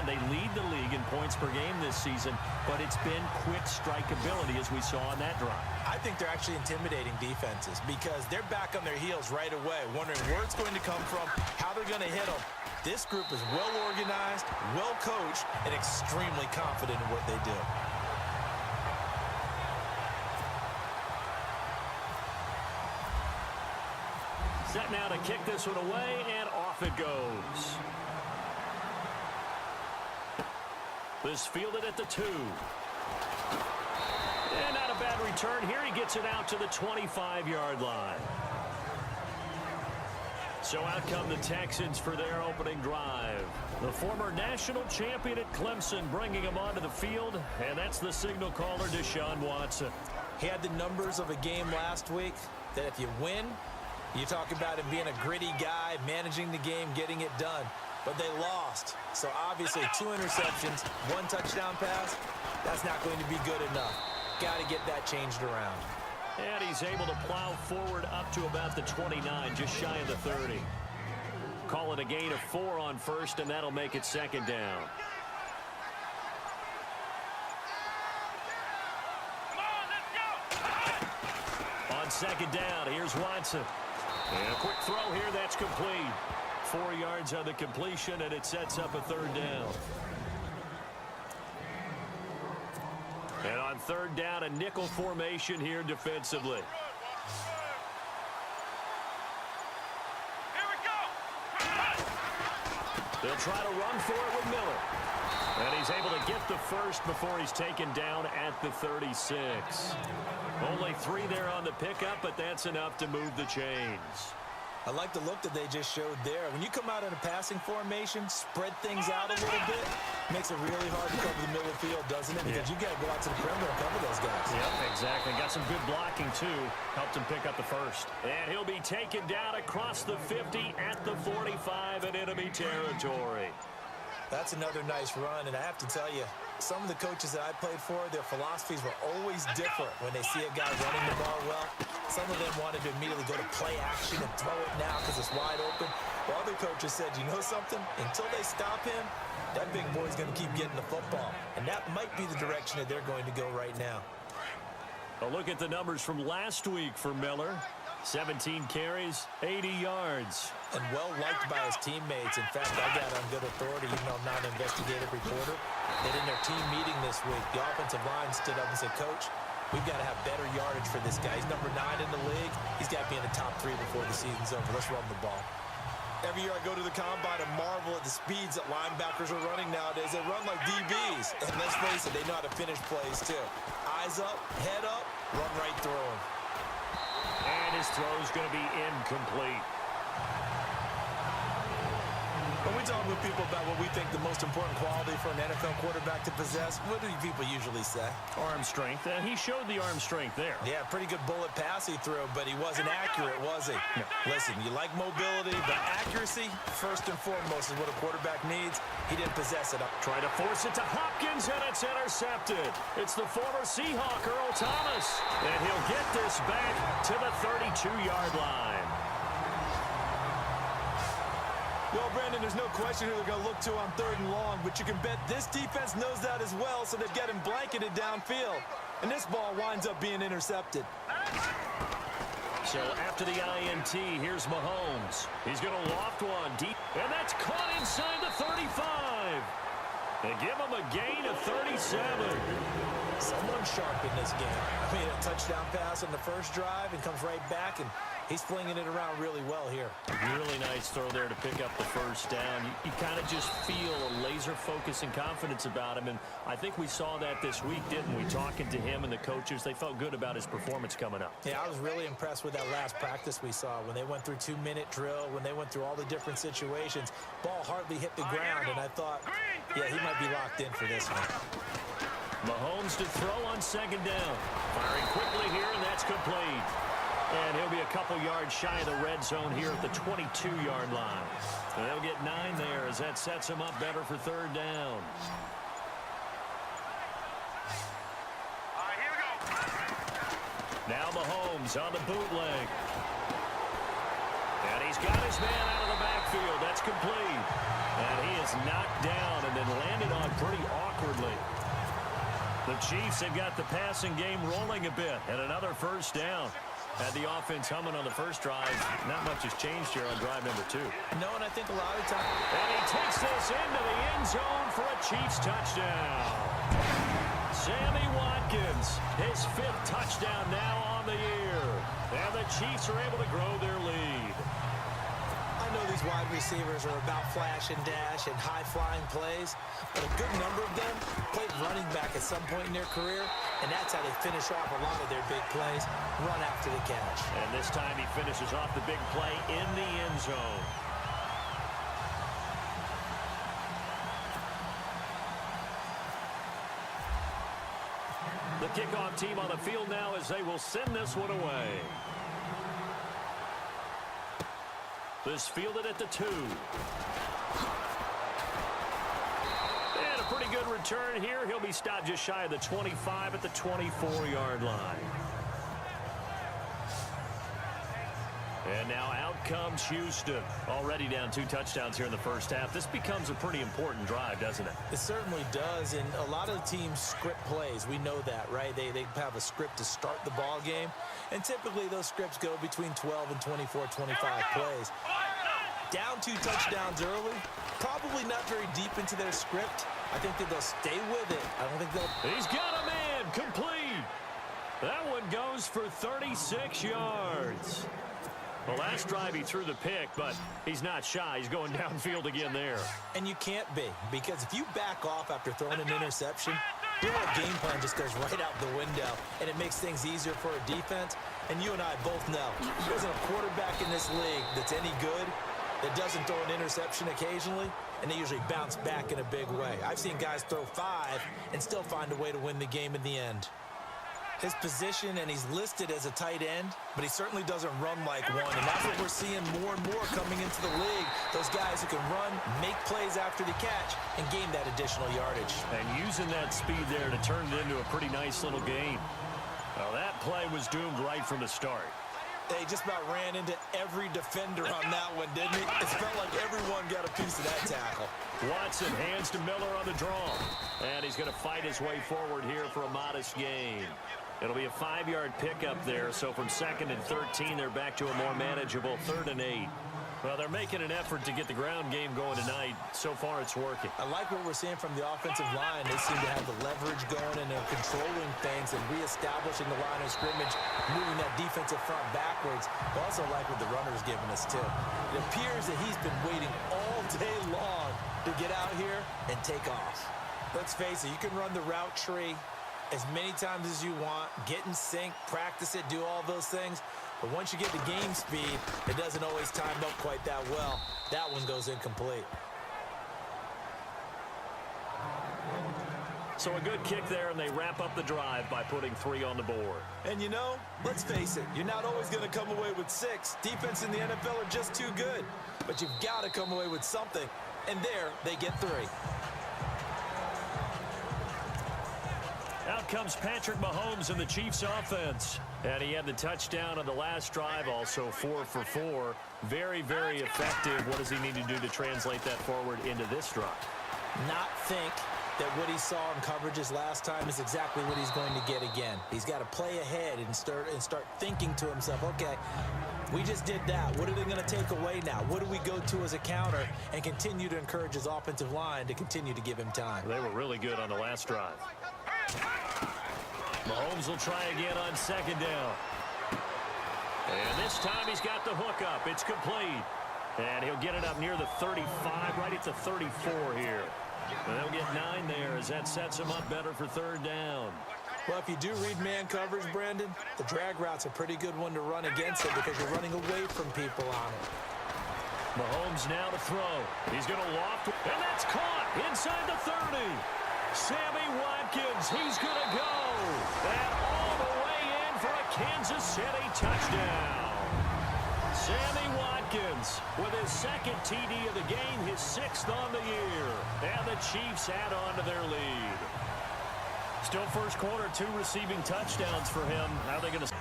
again, they lead the league in points per game this season, but it's been quick strike ability as we saw on that drive. I think they're actually intimidating defenses because they're back on their heels right away, wondering where it's going to come from, how they're going to hit them. This group is well organized, well coached, and extremely confident in what they do. Set now to kick this one away, and off it goes. This fielded at the 2. And not a bad return here. He gets it out to the 25-yard line. So out come the Texans for their opening drive. The former national champion at Clemson bringing him onto the field, and that's the signal caller, Deshaun Watson. He had the numbers of a game last week that if you win, you talk about him being a gritty guy, managing the game, getting it done. But they lost. So obviously 2 interceptions, 1 touchdown pass, that's not going to be good enough. Got to get that changed around. And he's able to plow forward up to about the 29, just shy of the 30. Call it a gain of 4 on first, and that'll make it second down. On second down, here's Watson. And a quick throw here, that's complete. 4 yards on the completion, and it sets up a third down. And on third down, a nickel formation here defensively. Here we go. They'll try to run for it with Miller. And he's able to get the first before he's taken down at the 36. Only 3 there on the pickup, but that's enough to move the chains. I like the look that they just showed there. When you come out in a passing formation, spread things out a little bit, makes it really hard to cover the middle of the field, doesn't it? Because you got to go out to the perimeter and cover those guys. Yep, exactly. Got some good blocking, too. Helped him pick up the first. And he'll be taken down across the 50 at the 45 in enemy territory. That's another nice run, and I have to tell you, some of the coaches that I played for, their philosophies were always different when they see a guy running the ball well. Some of them wanted to immediately go to play action and throw it now because it's wide open. While other coaches said, you know something? Until they stop him, that big boy's going to keep getting the football. And that might be the direction that they're going to go right now. A look at the numbers from last week for Miller. 17 carries, 80 yards. And well-liked by his teammates. In fact, I got on good authority, even though I'm not an investigative reporter, that in their team meeting this week, the offensive line stood up and said, Coach, we've got to have better yardage for this guy. He's number 9 in the league. He's got to be in the top 3 before the season's over. Let's run the ball. Every year I go to the combine and marvel at the speeds that linebackers are running nowadays. They run like DBs. And let's face it, they know how to finish plays too. Eyes up, head up, run right through them. And his throw's going to be incomplete. When we talk with people about what we think the most important quality for an NFL quarterback to possess, what do people usually say? Arm strength. He showed the arm strength there. Yeah, pretty good bullet pass he threw, but he wasn't accurate, was he? No. Listen, you like mobility, but accuracy, first and foremost, is what a quarterback needs. He didn't possess it. Try to force it to Hopkins, and it's intercepted. It's the former Seahawk, Earl Thomas. And he'll get this back to the 32-yard line. Well, Brandon, there's no question who they're going to look to on 3rd and long, but you can bet this defense knows that as well, so they've got him blanketed downfield. And this ball winds up being intercepted. So after the INT, here's Mahomes. He's going to loft one deep, and that's caught inside the 35. They give him a gain of 37. Someone sharp in this game. I mean, a touchdown pass on the first drive and comes right back, and he's flinging it around really well here. Really nice throw there to pick up the first down. You kind of just feel a laser focus and confidence about him, and I think we saw that this week, didn't we? Talking to him and the coaches, they felt good about his performance coming up. Yeah, I was really impressed with that last practice we saw when they went through 2-minute drill, when they went through all the different situations. Ball hardly hit the ground, and I thought, yeah, he might be locked in for this one. Mahomes to throw on second down. Firing quickly here, and that's complete. And he'll be a couple yards shy of the red zone here at the 22-yard line. And they'll get 9 there as that sets him up better for 3rd down. All right, here we go. Now Mahomes on the bootleg. And he's got his man out of the backfield. That's complete. And he is knocked down and then landed The Chiefs have got the passing game rolling a bit, and another first down. Had the offense humming on the first drive. Not much has changed here on drive number 2. No, and I think a lot of times. And he takes this into the end zone for a Chiefs touchdown. Sammy Watkins, his 5th touchdown now on the year. And the Chiefs are able to grow their lead. I know these wide receivers are about flash and dash and high-flying plays, but a good number of them played running back at some point in their career, and that's how they finish off a lot of their big plays, run after the catch. And this time he finishes off the big play in the end zone. The kickoff team on the field now as they will send this one away. This fielded at the 2. And a pretty good return here. He'll be stopped just shy of the 25 at the 24-yard line. And now out comes Houston. Already down 2 touchdowns here in the first half. This becomes a pretty important drive, doesn't it? It certainly does, and a lot of the teams script plays. We know that, right? They have a script to start the ball game, and typically those scripts go between 12 and 24, 25 plays. Down 2 touchdowns early, probably not very deep into their script. I think that they'll stay with it. I don't think they'll... He's got a man, complete. That one goes for 36 yards. The last drive he threw the pick, but he's not shy. He's going downfield again there. And you can't be, because if you back off after throwing an interception, your game plan just goes right out the window, and it makes things easier for a defense. And you and I both know, there isn't a quarterback in this league that's any good that doesn't throw an interception occasionally, and they usually bounce back in a big way. I've seen guys throw 5 and still find a way to win the game in the end. His position, and he's listed as a tight end, but he certainly doesn't run like one, and that's what we're seeing more and more coming into the league. Those guys who can run, make plays after the catch, and gain that additional yardage. And using that speed there to turn it into a pretty nice little game. Well, that play was doomed right from the start. They just about ran into every defender on that one, didn't he? It felt like everyone got a piece of that tackle. Watson hands to Miller on the draw. And he's going to fight his way forward here for a modest gain. It'll be a 5-yard pickup there, so from 2nd and 13, they're back to a more manageable 3rd and 8. Well, they're making an effort to get the ground game going tonight. So far, it's working. I like what we're seeing from the offensive line. They seem to have the leverage going, and they're controlling things and reestablishing the line of scrimmage, moving that defensive front backwards. I also like what the runner's giving us, too. It appears that he's been waiting all day long to get out here and take off. Let's face it, you can run the route tree as many times as you want, get in sync, practice it, do all those things. But once you get the game speed, it doesn't always time up quite that well. That one goes incomplete. So a good kick there, and they wrap up the drive by putting 3 on the board. And you know, let's face it, you're not always going to come away with 6. Defense in the NFL are just too good. But you've got to come away with something. And there, they get 3. Out comes Patrick Mahomes in the Chiefs offense. And he had the touchdown on the last drive, also 4 for 4. Very, very effective. What does he need to do to translate that forward into this drive? Not think that what he saw in coverages last time is exactly what he's going to get again. He's got to play ahead and start thinking to himself, okay, we just did that. What are they going to take away now? What do we go to as a counter? And continue to encourage his offensive line to continue to give him time. They were really good on the last drive. Mahomes will try again on 2nd down. And this time he's got the hook up. It's complete. And he'll get it up near the 35, right at the 34 here. And they'll get 9 there as that sets him up better for 3rd down. Well, if you do read man coverage, Brandon, the drag route's a pretty good one to run against it because you're running away from people on it. Mahomes now to throw. He's going to loft, and that's caught inside the 30. Sammy Watkins, he's going to go. And all the way in for a Kansas City touchdown. Sammy Watkins with his 2nd TD of the game, his 6th on the year. And the Chiefs add on to their lead. Still first quarter, 2 receiving touchdowns for him. How are they going to...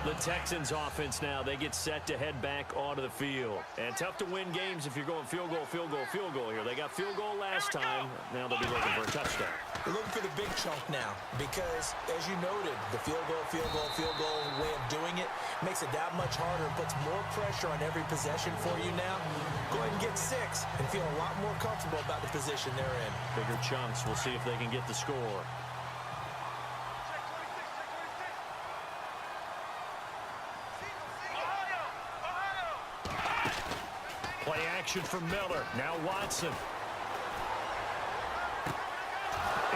The Texans offense now, they get set to head back onto the field. And tough to win games if you're going field goal, field goal, field goal here. They got field goal last time. Now they'll be looking for a touchdown. They're looking for the big chunk now because, as you noted, the field goal way of doing it makes it that much harder and puts more pressure on every possession for you now. Go ahead and get 6 and feel a lot more comfortable about the position they're in. Bigger chunks. We'll see if they can get the score. Play action for Miller. Now Watson.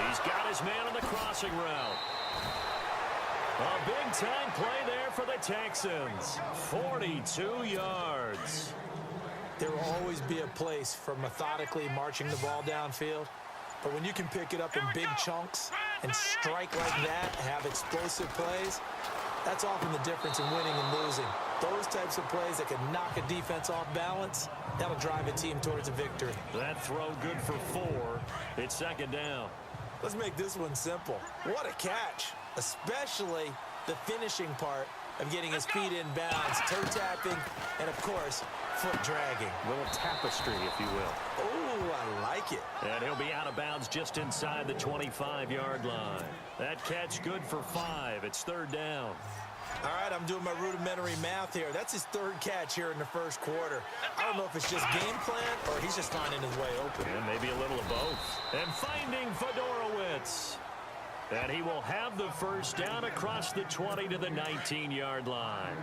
He's got his man on the crossing route. A big-time play there for the Texans. 42 yards. There will always be a place for methodically marching the ball downfield. But when you can pick it up in big chunks and strike like that, have explosive plays, that's often the difference in winning and losing. Those types of plays that can knock a defense off balance, that'll drive a team towards a victory. That throw good for 4. It's second down. Let's make this one simple. What a catch, especially the finishing part of getting his feet in bounds, toe tapping, and of course, foot dragging. Little tapestry, if you will. Oh, I like it. And he'll be out of bounds just inside the 25-yard line. That catch good for 5. It's third down. All right, I'm doing my rudimentary math here. That's his 3rd catch here in the first quarter. I don't know if it's just game plan or he's just finding his way open. And maybe a little of both. And finding Fedorowicz. And he will have the first down across the 20 to the 19-yard line.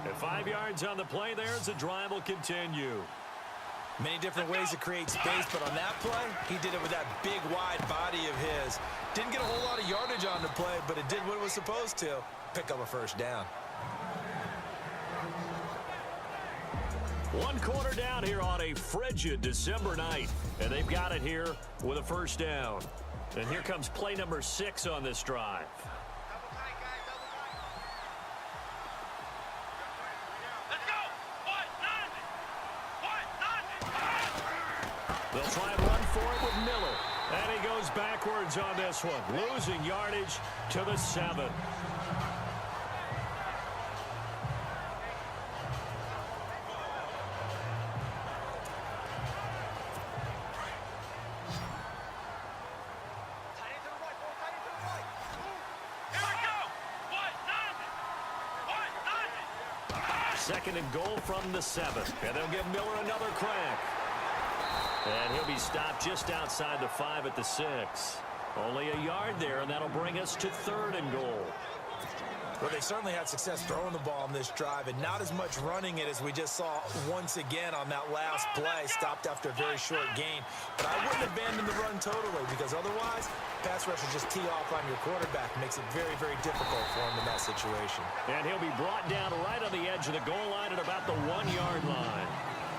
And 5 yards on the play there as the drive will continue. Many different ways to create space, but on that play, he did it with that big, wide body of his. Didn't get a whole lot of yardage on the play, but it did what it was supposed to. Pick up a first down. 1 quarter down here on a frigid December night. And they've got it here with a first down. And here comes play number 6 on this drive. They'll try and run for it with Miller. And he goes backwards on this one, losing yardage to the 7. Second and goal from the 7. And they'll give Miller another crack. And he'll be stopped just outside the 5 at the 6. Only a yard there, and that'll bring us to 3rd and goal. Well, they certainly had success throwing the ball on this drive, and not as much running it as we just saw once again on that last play, stopped after a very short gain. But I wouldn't abandon the run totally, because otherwise, pass rush will just tee off on your quarterback. It makes it very, very difficult for him in that situation. And he'll be brought down right on the edge of the goal line at about the 1-yard line.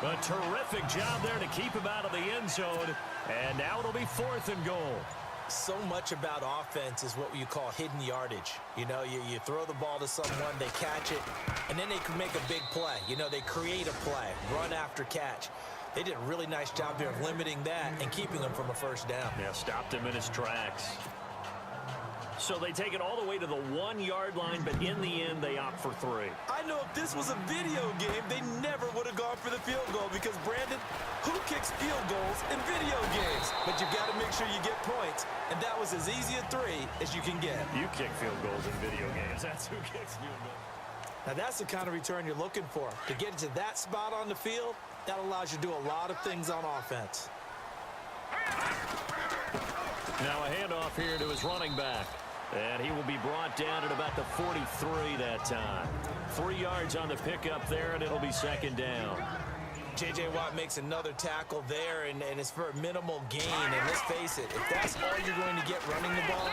A terrific job there to keep him out of the end zone. And now it'll be 4th and goal. So much about offense is what you call hidden yardage. You know, you throw the ball to someone, they catch it, and then they can make a big play. You know, they create a play, run after catch. They did a really nice job there of limiting that and keeping him from a first down. Yeah, stopped him in his tracks. So they take it all the way to the 1-yard line, but in the end, they opt for 3. I know if this was a video game, they never would have gone for the field goal because, Brandon, who kicks field goals in video games? But you've got to make sure you get points, and that was as easy a 3 as you can get. You kick field goals in video games. That's who kicks field goals. Now, that's the kind of return you're looking for. To get to that spot on the field, that allows you to do a lot of things on offense. Now a handoff here to his running back. And he will be brought down at about the 43 that time. 3 yards on the pickup there, and it'll be second down. J.J. Watt makes another tackle there, and it's for a minimal gain. And let's face it, if that's all you're going to get running the ball,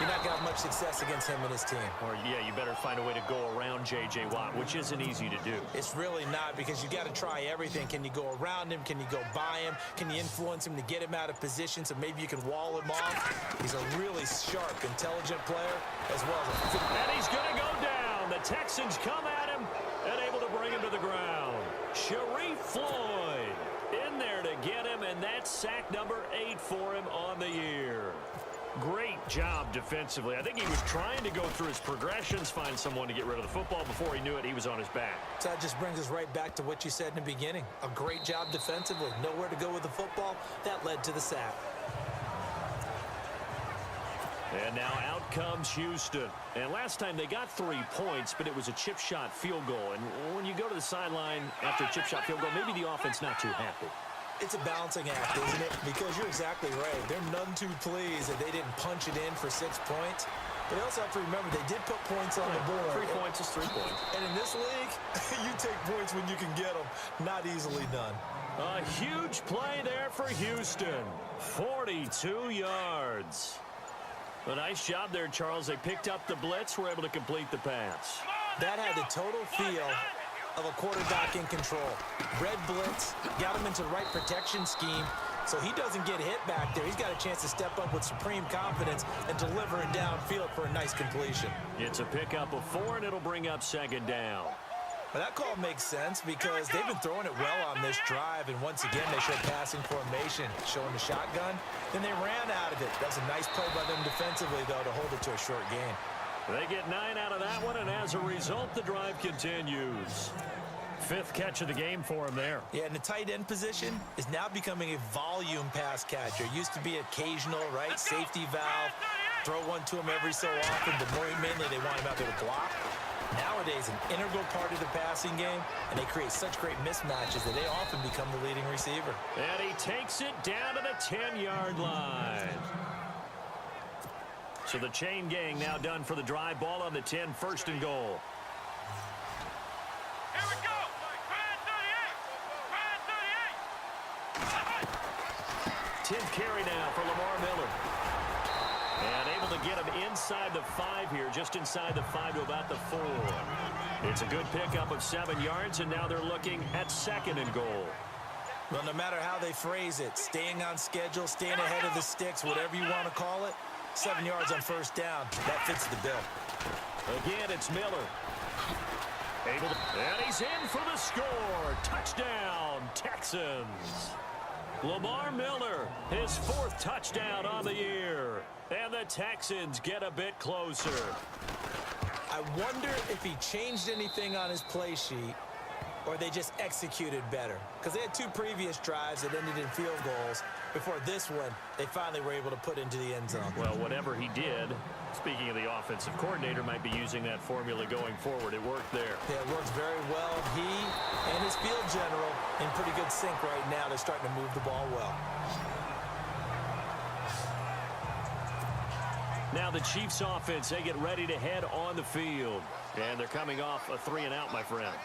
you're not going to have much success against him and his team. Or, yeah, you better find a way to go around J.J. Watt, which isn't easy to do. It's really not, because you got to try everything. Can you go around him? Can you go by him? Can you influence him to get him out of position so maybe you can wall him off? He's a really sharp, intelligent player as well as a... And he's going to go down. The Texans come at him and able to bring him to the ground. Sharif Floyd in there to get him, and that's sack number 8 for him on the year. Great job defensively. I think he was trying to go through his progressions, find someone to get rid of the football. Before he knew it, he was on his back. So that just brings us right back to what you said in the beginning. A great job defensively. Nowhere to go with the football. That led to the sack. And now out comes Houston. And last time they got 3 points, but it was a chip shot field goal. And when you go to the sideline after a chip shot field goal, maybe the offense not too happy. It's a balancing act, isn't it? Because you're exactly right. They're none too pleased that they didn't punch it in for 6 points. But they also have to remember they did put points on the board. 3 points is 3 points. And in this league, you take points when you can get them. Not easily done. A huge play there for Houston. 42 yards. A nice job there, Charles. They picked up the blitz, were able to complete the pass. That had the total feel of a quarterback in control. Red blitz, got him into the right protection scheme, so he doesn't get hit back there. He's got a chance to step up with supreme confidence and deliver it downfield for a nice completion. It's a pickup of 4, and it'll bring up 2nd down. Well, that call makes sense because they've been throwing it well on this drive, and once again, they showed passing formation, showing the shotgun. Then they ran out of it. That's a nice play by them defensively, though, to hold it to a short gain. They get 9 out of that one, and as a result, the drive continues. 5th catch of the game for him there. Yeah, and the tight end position is now becoming a volume pass catcher. It used to be occasional, right? Safety valve, throw one to him every so often, but mainly they want him out there to block. Nowadays, an integral part of the passing game, and they create such great mismatches that they often become the leading receiver. And he takes it down to the 10-yard line. So the chain gang now done for the drive. Ball on the 10, 1st and goal. Here we go. 10th carry now for Lamar Miller. And able to get him inside the 5 here, just inside the 5 to about the 4. It's a good pickup of 7 yards, and now they're looking at 2nd and goal. Well, no matter how they phrase it, staying on schedule, staying ahead of the sticks, whatever you want to call it, 7 yards on 1st down. That fits the bill. Again, it's Miller. And he's in for the score. Touchdown, Texans. Lamar Miller, his 4th touchdown on the year. And the Texans get a bit closer. I wonder if he changed anything on his play sheet or they just executed better. Because they had 2 previous drives that ended in field goals. Before this one, they finally were able to put into the end zone. Well, whatever he did, speaking of the offensive coordinator, might be using that formula going forward. It worked there. Yeah, it works very well. He and his field general in pretty good sync right now. They're starting to move the ball well. Now the Chiefs offense, they get ready to head on the field. And they're coming off a 3-and-out, my friend.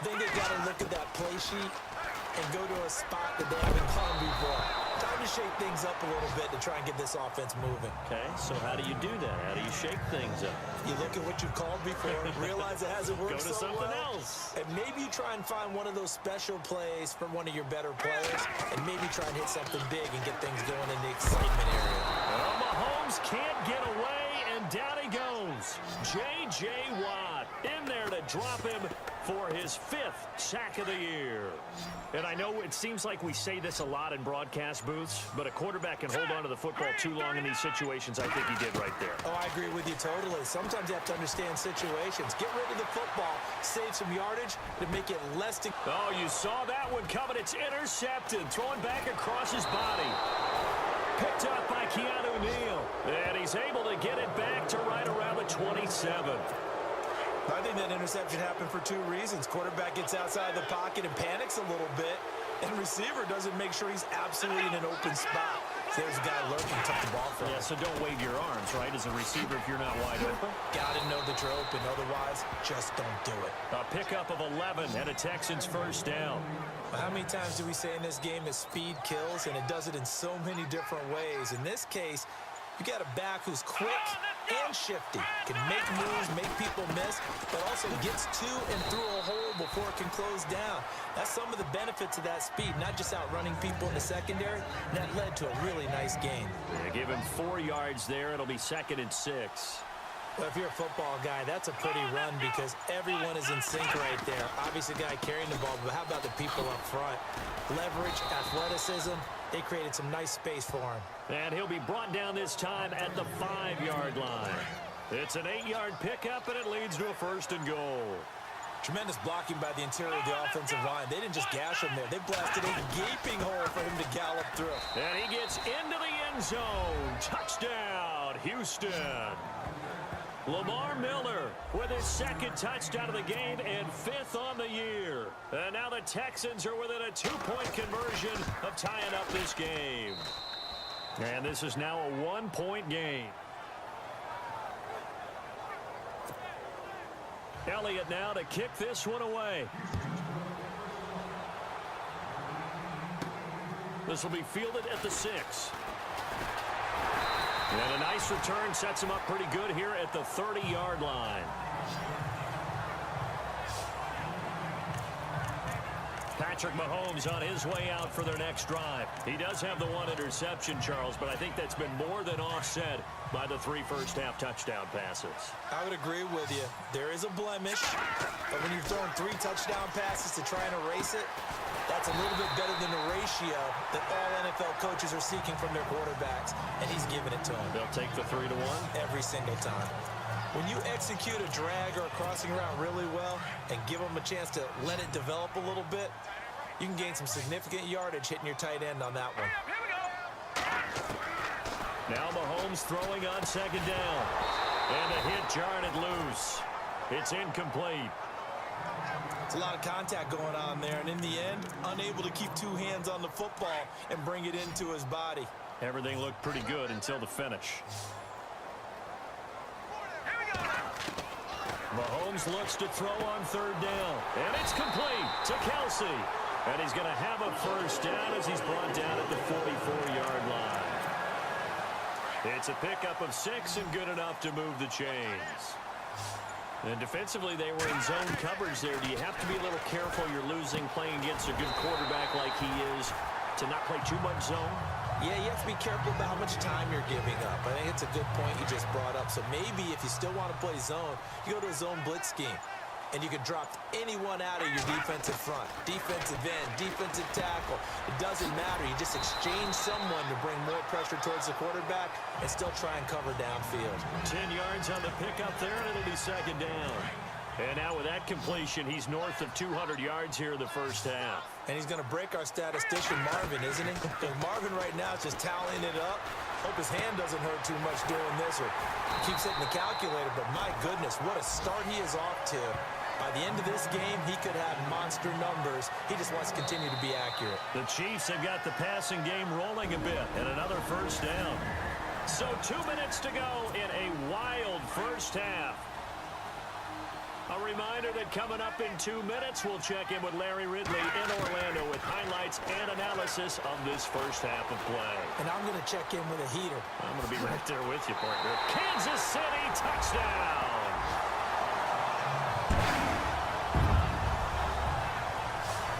I think they've got to look at that play sheet and go to a spot that they haven't gone before. Time to shake things up a little bit to try and get this offense moving. Okay, so how do you do that? How do you shake things up? You look at what you've called before, realize it hasn't worked Go to so something well, else. and maybe you try and find one of those special plays from one of your better players, and maybe try and hit something big and get things going in the excitement area. Well, Mahomes can't get away, and down he goes. J.J. Watt in there to drop him for his 5th sack of the year. And I know it seems like we say this a lot in broadcast booths, but a quarterback can hold on to the football too long in these situations. I think he did right there. Oh, I agree with you totally. Sometimes you have to understand situations. Get rid of the football, save some yardage to make it less. Oh, you saw that one coming. It's intercepted. Throwing back across his body. Picked up by Keanu Neal. And he's able to get it back to right around the 27. I think that interception happened for 2 reasons. Quarterback gets outside the pocket and panics a little bit, and receiver doesn't make sure he's absolutely in an open spot. So there's a guy lurking, took the ball from him. Yeah, so don't wave your arms, right, as a receiver if you're not wide open. Got to know that you're open. Otherwise, just don't do it. A pickup of 11 and a Texans 1st down. How many times do we say in this game that speed kills, and it does it in so many different ways? In this case, you got a back who's quick and shifty, can make moves, make people miss, but also gets to and through a hole before it can close down. That's some of the benefits of that speed, not just outrunning people in the secondary. And that led to a really nice gain. Yeah, give him 4 yards there. It'll be 2nd and 6. Well, if you're a football guy, that's a pretty run because everyone is in sync right there. Obviously, a guy carrying the ball, but how about the people up front? Leverage, athleticism, They created some nice space for him. And he'll be brought down this time at the 5-yard line. It's an 8-yard pickup, and it leads to a 1st and goal. Tremendous blocking by the interior of the offensive line. They didn't just gash him there. They blasted a gaping hole for him to gallop through. And he gets into the end zone. Touchdown, Houston. Lamar Miller with his 2nd touchdown of the game and 5th on the year. And now the Texans are within a 2-point conversion of tying up this game. And this is now a 1-point game. Elliott now to kick this one away. This will be fielded at the 6. And a nice return sets him up pretty good here at the 30-yard line. Patrick Mahomes on his way out for their next drive. He does have the 1 interception, Charles, but I think that's been more than offset by the 3 first-half touchdown passes. I would agree with you. There is a blemish, but when you've thrown 3 touchdown passes to try and erase it, that's a little bit better than the ratio that all NFL coaches are seeking from their quarterbacks, and he's giving it to them. They'll take the 3-1? Every single time. When you execute a drag or a crossing route really well and give them a chance to let it develop a little bit, you can gain some significant yardage hitting your tight end on that one. Now Mahomes throwing on 2nd down. And the hit jarred it loose. It's incomplete. It's a lot of contact going on there, and in the end, unable to keep 2 hands on the football and bring it into his body. Everything looked pretty good until the finish. Mahomes looks to throw on 3rd down. And it's complete to Kelsey. And he's going to have a 1st down as he's brought down at the 44-yard line. It's a pickup of 6 and good enough to move the chains. And defensively, they were in zone coverage there. Do you have to be a little careful? You're losing playing against a good quarterback like he is to not play too much zone? Yeah, you have to be careful about how much time you're giving up. I think it's a good point you just brought up. So maybe if you still want to play zone, you go to a zone blitz scheme. And you can drop anyone out of your defensive front. Defensive end, defensive tackle. It doesn't matter. You just exchange someone to bring more pressure towards the quarterback and still try and cover downfield. 10 yards on the pickup there, and it'll be 2nd down. And now with that completion, he's north of 200 yards here in the 1st half. And he's going to break our statistician, Marvin, isn't he? Because Marvin right now is just tallying it up. Hope his hand doesn't hurt too much doing this or keeps hitting the calculator. But my goodness, what a start he is off to. By the end of this game, he could have monster numbers. He just wants to continue to be accurate. The Chiefs have got the passing game rolling a bit, and another 1st down. So 2 minutes to go in a wild 1st half. A reminder that coming up in 2 minutes, we'll check in with Larry Ridley in Orlando with highlights and analysis of this 1st half of play. And I'm going to check in with a heater. I'm going to be right there with you, partner. Kansas City touchdown.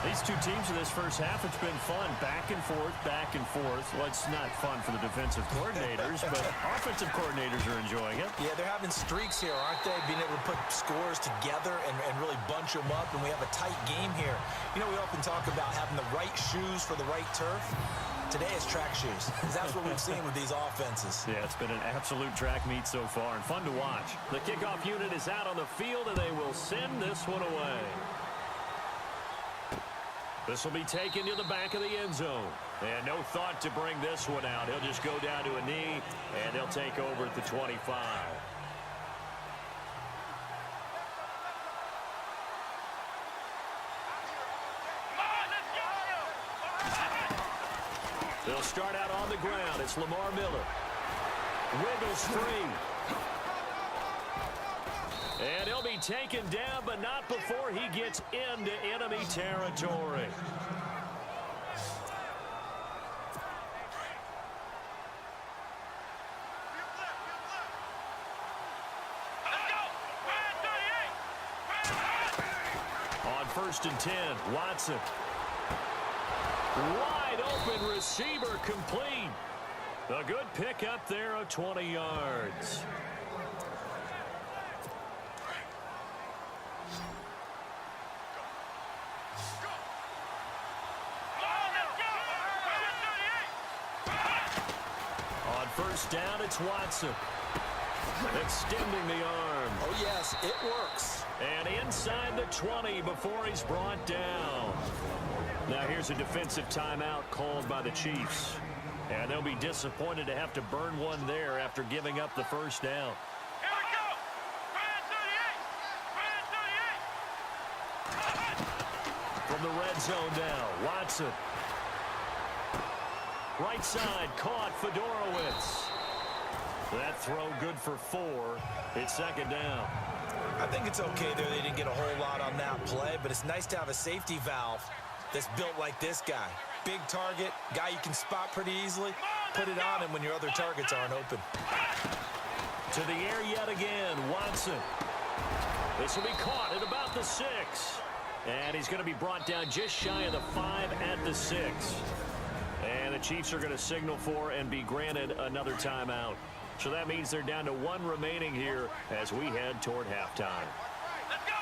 These 2 teams in this 1st half, it's been fun. Back and forth, back and forth. Well, it's not fun for the defensive coordinators, but offensive coordinators are enjoying it. Yeah, they're having streaks here, aren't they? Being able to put scores together and really bunch them up, and we have a tight game here. You know, we often talk about having the right shoes for the right turf. Today is track shoes, because that's what we've seen with these offenses. Yeah, it's been an absolute track meet so far, and fun to watch. The kickoff unit is out on the field, and they will send this one away. This will be taken to the back of the end zone. And no thought to bring this one out. He'll just go down to a knee, and they'll take over at the 25. They'll start out on the ground. It's Lamar Miller. Wiggles free. And he'll be taken down, but not before he gets into enemy territory. On 1st and 10, Watson. Wide open receiver complete. A good pickup there of 20 yards. first down, it's Watson. Extending the arm. Oh, yes, it works. And inside the 20 before he's brought down. Now here's a defensive timeout called by the Chiefs. And they'll be disappointed to have to burn one there after giving up the first down. Here we go. From the red zone now, Watson. Right side, caught Fedorowicz. That throw good for 4. It's second down. I think it's okay there. They didn't get a whole lot on that play, but it's nice to have a safety valve that's built like this guy. Big target, guy you can spot pretty easily. Put it on him when your other targets aren't open. To the air yet again, Watson. This will be caught at about the 6. And he's going to be brought down just shy of the 5 at the 6. And the Chiefs are going to signal for and be granted another timeout. So that means they're down to 1 remaining here as we head toward halftime. Let's go.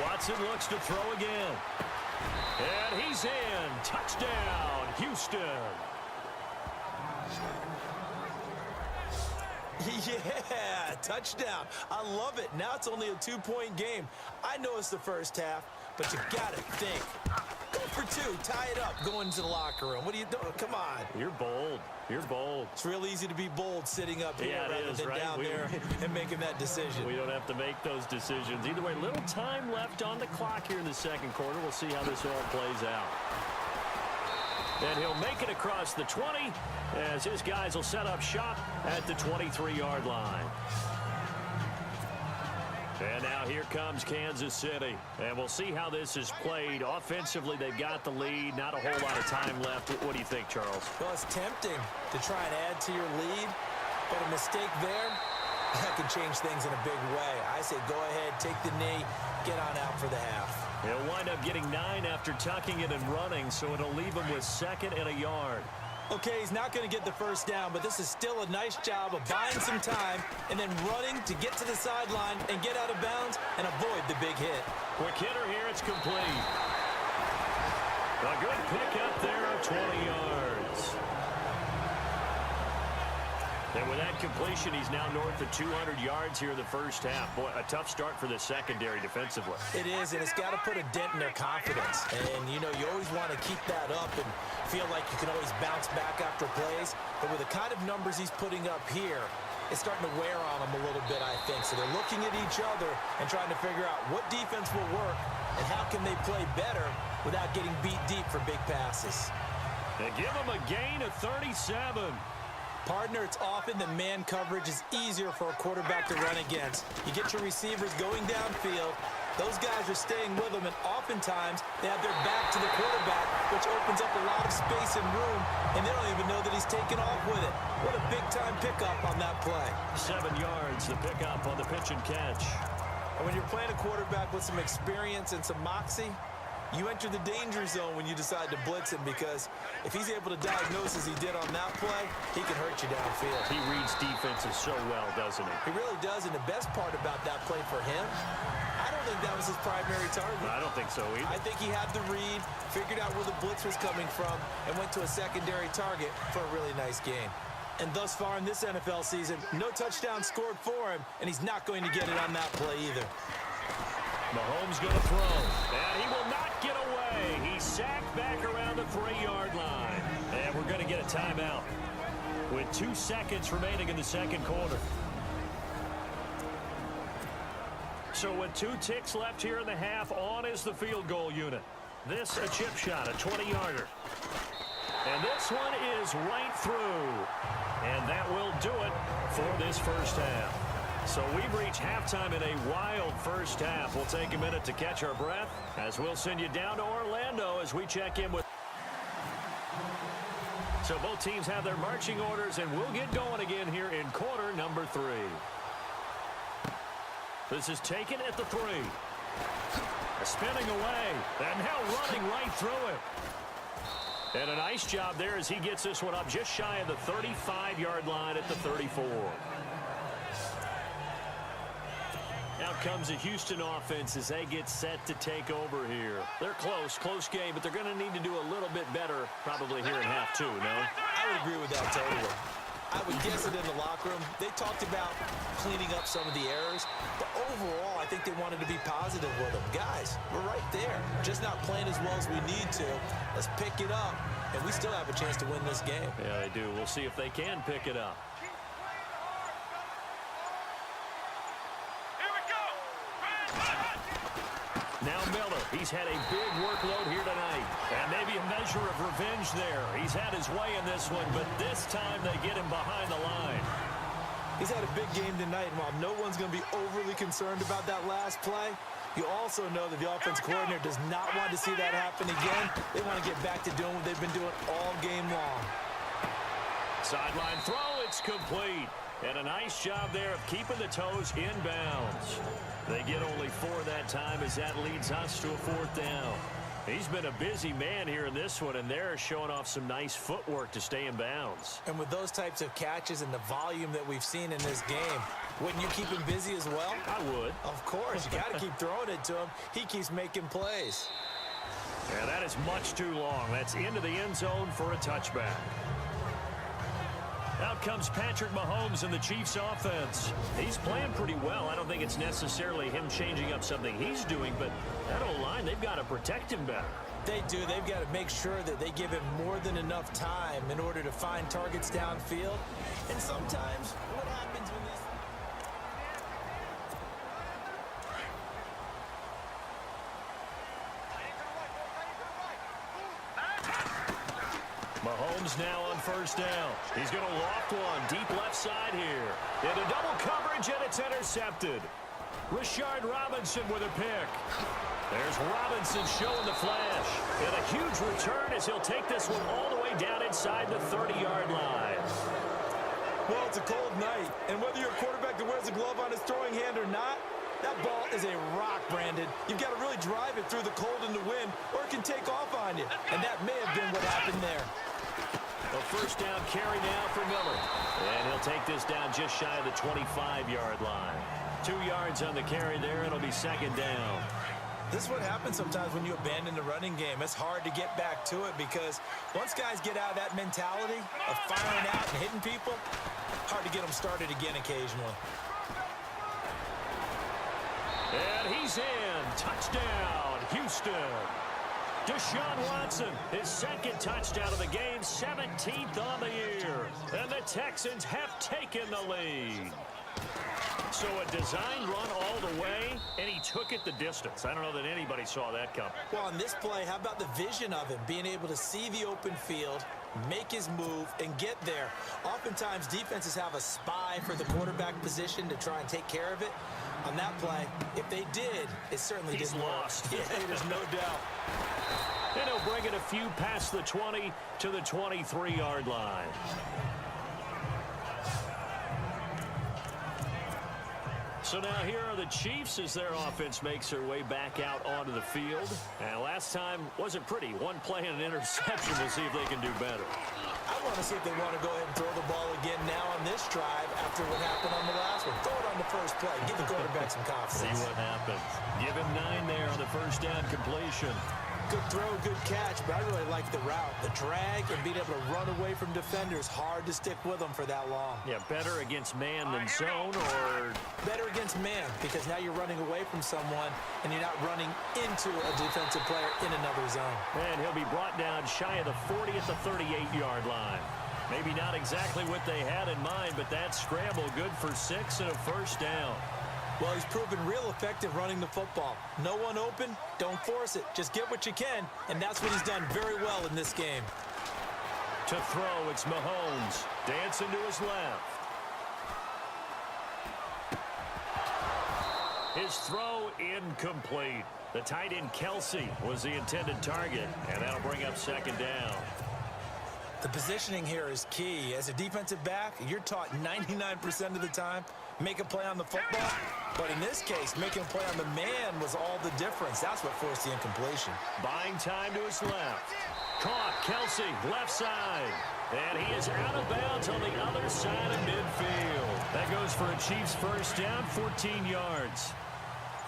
Watson looks to throw again. And he's in. Touchdown, Houston. Yeah, touchdown. I love it. Now it's only a 2-point game. I know it's the first half, but you got to think. Go for 2. Tie it up. Go into the locker room. What are you doing? Come on. You're bold. You're bold. It's real easy to be bold sitting up here rather than right? down there and making that decision. We don't have to make those decisions. Either way, little time left on the clock here in the second quarter. We'll see how this all plays out. And he'll make it across the 20 as his guys will set up shop at the 23-yard line. And now here comes Kansas City. And we'll see how this is played. Offensively, they've got the lead. Not a whole lot of time left. What do you think, Charles? Well, it's tempting to try and add to your lead, but a mistake there, that can change things in a big way. I say go ahead, take the knee, get on out for the half. He'll wind up getting 9 after tucking it and running, so it'll leave him with 2nd and a yard. Okay, he's not going to get the first down, but this is still a nice job of buying some time and then running to get to the sideline and get out of bounds and avoid the big hit. Quick hitter here, it's complete. A good pickup there of 20 yards. And with that completion, he's now north of 200 yards here in the first half. Boy, a tough start for the secondary defensively. It is, and it's got to put a dent in their confidence. And, you know, you always want to keep that up and feel like you can always bounce back after plays. But with the kind of numbers he's putting up here, it's starting to wear on them a little bit, I think. So they're looking at each other and trying to figure out what defense will work and how can they play better without getting beat deep for big passes. They give him a gain of 37. Partner, it's often that man coverage is easier for a quarterback to run against. You get your receivers going downfield. Those guys are staying with them, and oftentimes they have their back to the quarterback, which opens up a lot of space and room, and they don't even know that he's taken off with it. What a big-time pickup on that play. 7 yards, the pickup on the pitch and catch. And when you're playing a quarterback with some experience and some moxie, you enter the danger zone when you decide to blitz him, because if he's able to diagnose as he did on that play, he can hurt you downfield. He reads defenses so well, doesn't he? He really does, and the best part about that play for him, I don't think that was his primary target. I don't think so either. I think he had the read, figured out where the blitz was coming from, and went to a secondary target for a really nice game. And thus far in this NFL season, no touchdown scored for him, and he's not going to get it on that play either. Mahomes going to throw, and he will not get away. He's sacked back around the 3-yard line. And we're going to get a timeout with 2 seconds remaining in the second quarter. So with 2 ticks left here in the half, on is the field goal unit. This a chip shot, a 20-yarder. And this one is right through. And that will do it for this first half. So we've reached halftime in a wild first half. We'll take a minute to catch our breath as we'll send you down to Orlando as we check in with. So both teams have their marching orders, and we'll get going again here in quarter number 3. This is taken at the 3. Spinning away, and now running right through it. And a nice job there as he gets this one up just shy of the 35-yard line at the 34. Now Out comes the Houston offense as they get set to take over here. They're close game, but they're going to need to do a little bit better probably here in half two, no? I would agree with that totally. I would guess it in the locker room. They talked about cleaning up some of the errors, but overall, I think they wanted to be positive with them. Guys, we're right there. Just not playing as well as we need to. Let's pick it up, and we still have a chance to win this game. Yeah, they do. We'll see if they can pick it up. Now Miller, he's had a big workload here tonight. And maybe a measure of revenge there. He's had his way in this one, but this time they get him behind the line. He's had a big game tonight, and while no one's going to be overly concerned about that last play, you also know that the offense coordinator does not want to see that happen again. They want to get back to doing what they've been doing all game long. Sideline throw, it's complete. And a nice job there of keeping the toes in bounds. They get only 4 that time as that leads us to a 4th down. He's been a busy man here in this one, and they're showing off some nice footwork to stay in bounds. And with those types of catches and the volume that we've seen in this game, wouldn't you keep him busy as well? I would. Of course. You got to keep throwing it to him. He keeps making plays. Yeah, that is much too long. That's into the end zone for a touchback. Out comes Patrick Mahomes in the Chiefs offense. He's playing pretty well. I don't think it's necessarily him changing up something he's doing, but that O-line, they've got to protect him better. They do. They've got to make sure that they give him more than enough time in order to find targets downfield. And sometimes what happens when this... Mahomes now on 1st down. He's going to loft one deep left side here. Into double coverage, and it's intercepted. Rashard Robinson with a pick. There's Robinson showing the flash. And a huge return as he'll take this one all the way down inside the 30-yard line. Well, it's a cold night, and whether you're a quarterback that wears a glove on his throwing hand or not, that ball is a rock, Brandon. You've got to really drive it through the cold and the wind, or it can take off on you. And that may have been what happened there. A 1st down carry now for Miller. And he'll take this down just shy of the 25-yard line. 2 yards on the carry there, and it'll be 2nd down. This is what happens sometimes when you abandon the running game. It's hard to get back to it because once guys get out of that mentality of firing out and hitting people, hard to get them started again occasionally. And he's in. Touchdown, Houston. Deshaun Watson, his 2nd touchdown of the game, 17th on the year. And the Texans have taken the lead. So a designed run all the way, and he took it the distance. I don't know that anybody saw that coming. Well, on this play, how about the vision of him, being able to see the open field, make his move, and get there. Oftentimes, defenses have a spy for the quarterback position to try and take care of it. On that play, if they did, it certainly He's didn't lost. work. Yeah, there's no doubt. And he'll bring it a few past the 20 to the 23-yard line. So now here are the Chiefs as their offense makes their way back out onto the field. And last time wasn't pretty. One play and an interception. We'll see if they can do better. I want to see if they want to go ahead and throw the ball again now on this drive after what happened on the last one. Throw it on the first play. Give the quarterback some confidence. See what happens. Give him 9 there on the 1st down completion. Good throw, good catch, but I really like the route. The drag and being able to run away from defenders. Hard to stick with them for that long. Yeah, better against man than zone, or... Better against man, because now you're running away from someone and you're not running into a defensive player in another zone. And he'll be brought down shy of the 40 at the 38-yard line. Maybe not exactly what they had in mind, but that scramble good for 6 and a 1st down. Well, he's proven real effective running the football. No one open, don't force it. Just get what you can, and that's what he's done very well in this game. To throw, it's Mahomes. Dancing to his left. His throw incomplete. The tight end Kelsey was the intended target, and that'll bring up 2nd down. The positioning here is key. As a defensive back, you're taught 99% of the time, make a play on the football. But in this case, making a play on the man was all the difference. That's what forced the incompletion. Buying time to his left. Caught, Kelsey, left side. And he is out of bounds on the other side of midfield. That goes for a Chiefs 1st down, 14 yards.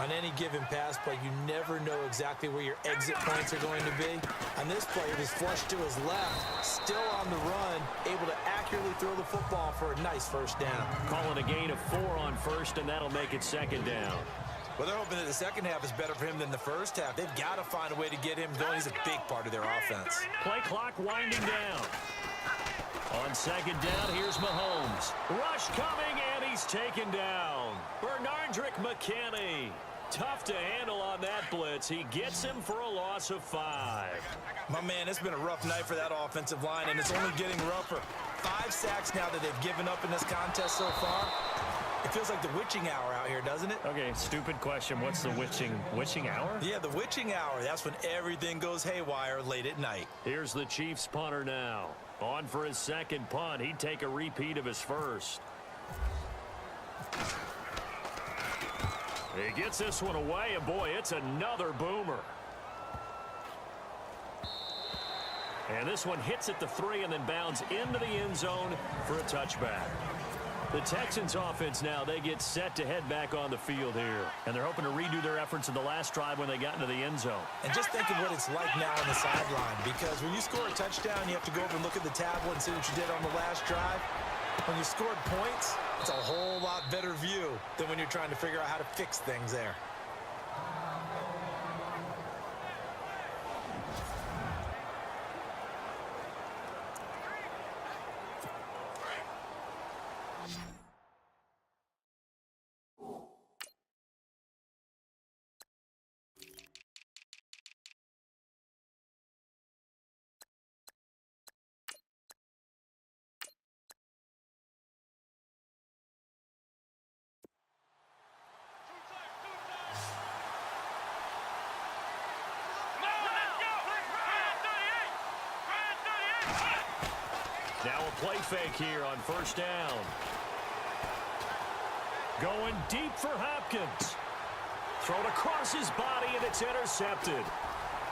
On any given pass play, you never know exactly where your exit points are going to be. On this play, he was flushed to his left, still on the run, able to accurately throw the football for a nice first down. Calling a gain of 4 on first, and that'll make it second down. Well, they're hoping that the second half is better for him than the first half. They've got to find a way to get him going. He's a big part of their offense. Play clock winding down. On second down, here's Mahomes. Rush coming, and he's taken down. Bernardrick McKinney. Tough to handle on that blitz. He gets him for a loss of 5. My man, it's been a rough night for that offensive line, and it's only getting rougher. 5 sacks now that they've given up in this contest so far. It feels like the witching hour out here, doesn't it? Okay, stupid question. What's the witching hour? Yeah, the witching hour. That's when everything goes haywire late at night. Here's the Chiefs punter now. On for his second punt. He'd take a repeat of his first. He gets this one away, and boy, it's another boomer. And this one hits at the 3 and then bounds into the end zone for a touchback. The Texans offense now, they get set to head back on the field here. And they're hoping to redo their efforts in the last drive when they got into the end zone. And just think of what it's like now on the sideline, because when you score a touchdown, you have to go over and look at the tablet and see what you did on the last drive. When you scored points, it's a whole lot better view than when you're trying to figure out how to fix things there. Now a play fake here on first down. Going deep for Hopkins. Thrown across his body, and it's intercepted.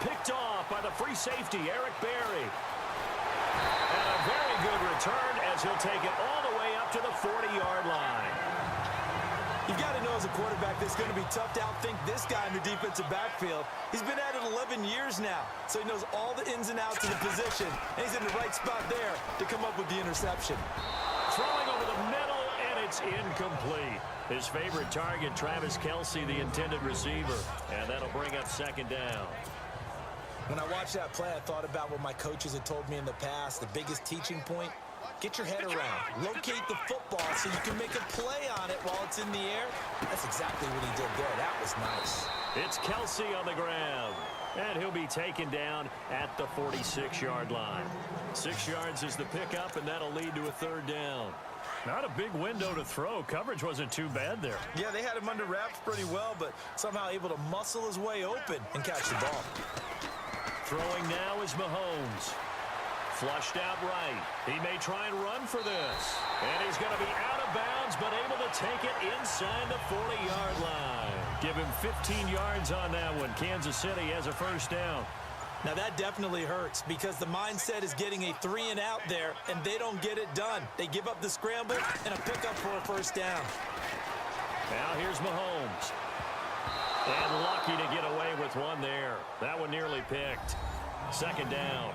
Picked off by the free safety, Eric Berry. And a very good return as he'll take it all the way up to the 40-yard line. You've got to know as a quarterback that it's going to be tough to outthink this guy in the defensive backfield. He's been at it 11 years now, so he knows all the ins and outs of the position, and he's in the right spot there to come up with the interception. Throwing over the middle, and it's incomplete. His favorite target, Travis Kelce, the intended receiver, and that'll bring up second down. When I watched that play, I thought about what my coaches had told me in the past. The biggest teaching point, get your head around. Locate the football so you can make a play on it while it's in the air. That's exactly what he did there. That was nice. It's Kelce on the ground, and he'll be taken down at the 46-yard line. 6 yards is the pickup, and that'll lead to a third down. Not a big window to throw. Coverage wasn't too bad there. Yeah, they had him under wraps pretty well, but somehow able to muscle his way open and catch the ball. Throwing now is Mahomes. Flushed out right. He may try and run for this. And he's going to be out of bounds, but able to take it inside the 40-yard line. Give him 15 yards on that one. Kansas City has a first down. Now that definitely hurts because the mindset is getting a 3-and-out there, and they don't get it done. They give up the scramble and a pickup for a first down. Now here's Mahomes. And lucky to get away with one there. That one nearly picked. Second down.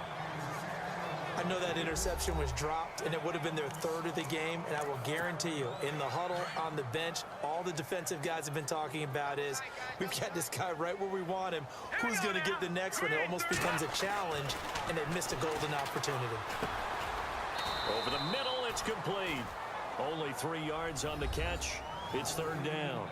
I know that interception was dropped, and it would have been their third of the game, and I will guarantee you, in the huddle, on the bench, all the defensive guys have been talking about is, we've got this guy right where we want him. Who's going to get the next one? It almost becomes a challenge, and they've missed a golden opportunity. Over the middle, it's complete. Only 3 yards on the catch. It's third down.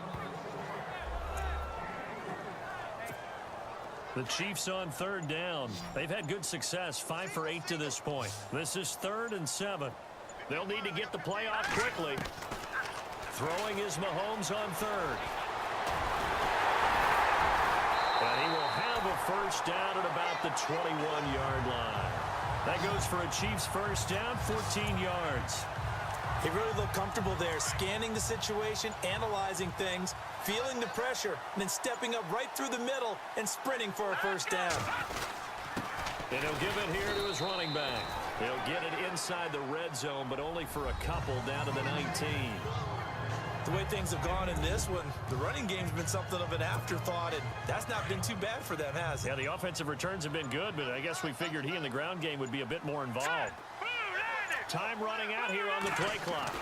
The Chiefs on third down. They've had good success, 5 for 8 to this point. This is 3rd and 7. They'll need to get the play off quickly. Throwing is Mahomes on third. And he will have a first down at about the 21-yard line. That goes for a Chiefs first down, 14 yards. He really looked comfortable there, scanning the situation, analyzing things, feeling the pressure, and then stepping up right through the middle and sprinting for a first down. And he'll give it here to his running back. He'll get it inside the red zone, but only for a couple down to the 19. The way things have gone in this one, the running game's been something of an afterthought, and that's not been too bad for them, has it? Yeah, the offensive returns have been good, but I guess we figured he in the ground game would be a bit more involved. Time running out here on the play clock.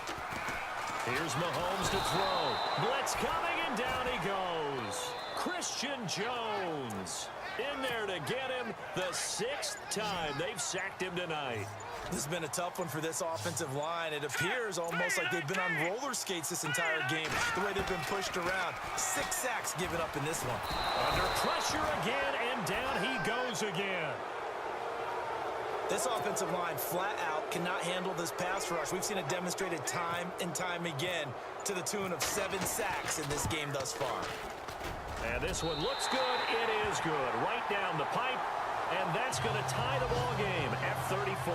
Here's Mahomes to throw. Blitz coming, and down he goes. Christian Jones in there to get him the 6th time they've sacked him tonight. This has been a tough one for this offensive line. It appears almost like they've been on roller skates this entire game, the way they've been pushed around. 6 sacks given up in this one. Under pressure again, and down he goes again. This offensive line flat out cannot handle this pass rush. We've seen it demonstrated time and time again to the tune of 7 sacks in this game thus far. And this one looks good. It is good. Right down the pipe. And that's going to tie the ball game at 34.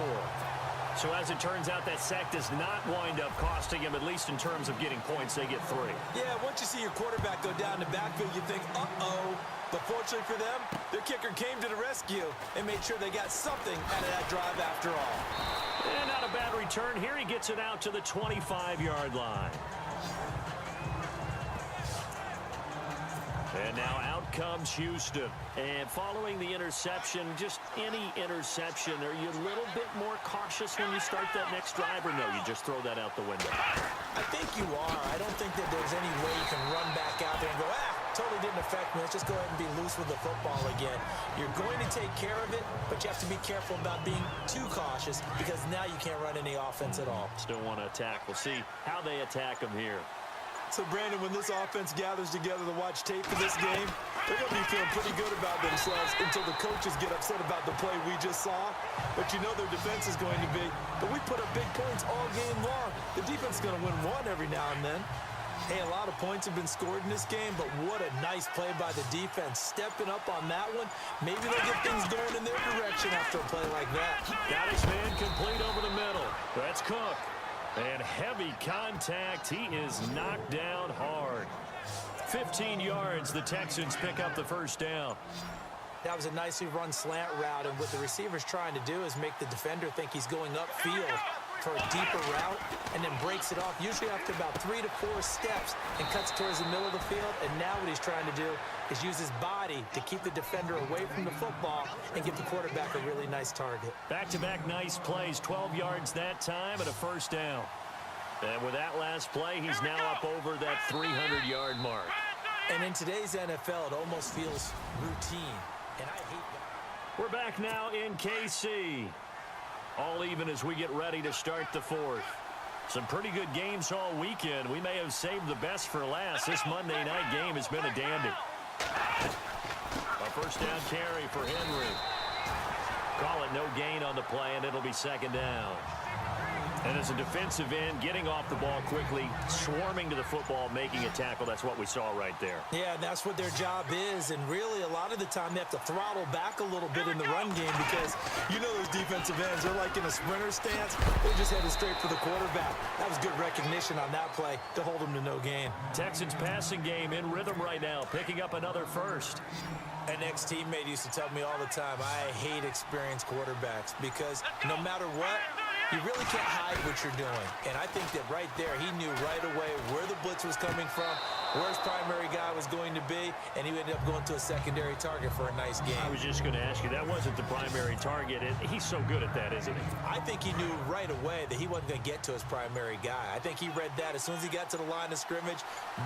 So as it turns out, that sack does not wind up costing him, at least in terms of getting points. They get 3. Yeah, once you see your quarterback go down the backfield, you think, uh-oh. But fortunately for them, their kicker came to the rescue and made sure they got something out of that drive after all. And not a bad return here. He gets it out to the 25-yard line. And now out comes Houston. And following the interception, just any interception, are you a little bit more cautious when you start that next drive, or no, you just throw that out the window? I think you are. I don't think that there's any way you can run back out there and go, totally didn't affect me. Let's just go ahead and be loose with the football again. You're going to take care of it, but you have to be careful about being too cautious because now you can't run any offense at all. Still want to attack. We'll see how they attack them here. So, Brandon, when this offense gathers together to watch tape for this game, they're going to be feeling pretty good about themselves until the coaches get upset about the play we just saw. But you know their defense is going to be. But we put up big points all game long. The defense is going to win one every now and then. Hey, a lot of points have been scored in this game, but what a nice play by the defense. Stepping up on that one. Maybe they'll get things going in their direction after a play like that. Got his man complete over the middle. That's Cook. And heavy contact. He is knocked down hard. 15 yards. The Texans pick up the first down. That was a nicely run slant route, and what the receiver's trying to do is make the defender think he's going upfield for a deeper route, and then breaks it off, usually after about 3 to 4 steps, and cuts towards the middle of the field. And now what he's trying to do is use his body to keep the defender away from the football and give the quarterback a really nice target. Back-to-back nice plays, 12 yards that time and a first down. And with that last play, he's now up over that 300-yard mark. And in today's NFL, it almost feels routine, and I hate that. We're back now in KC. All even as we get ready to start the 4th. Some pretty good games all weekend. We may have saved the best for last. This Monday night game has been a dandy. A first down carry for Henry. Call it no gain on the play, and it'll be 2nd down. And as a defensive end, getting off the ball quickly, swarming to the football, making a tackle. That's what we saw right there. Yeah, and that's what their job is. And really, a lot of the time, they have to throttle back a little bit in the run game because you know those defensive ends, they're like in a sprinter stance. They're just headed straight for the quarterback. That was good recognition on that play to hold them to no gain. Texans passing game in rhythm right now, picking up another first. An ex-teammate used to tell me all the time, I hate experienced quarterbacks because no matter what, you really can't hide what you're doing. And I think that right there, he knew right away where the blitz was coming from, where his primary guy was going to be, and he ended up going to a secondary target for a nice game. I was just going to ask you, that wasn't the primary target. He's so good at that, isn't he? I think he knew right away that he wasn't going to get to his primary guy. I think he read that as soon as he got to the line of scrimmage,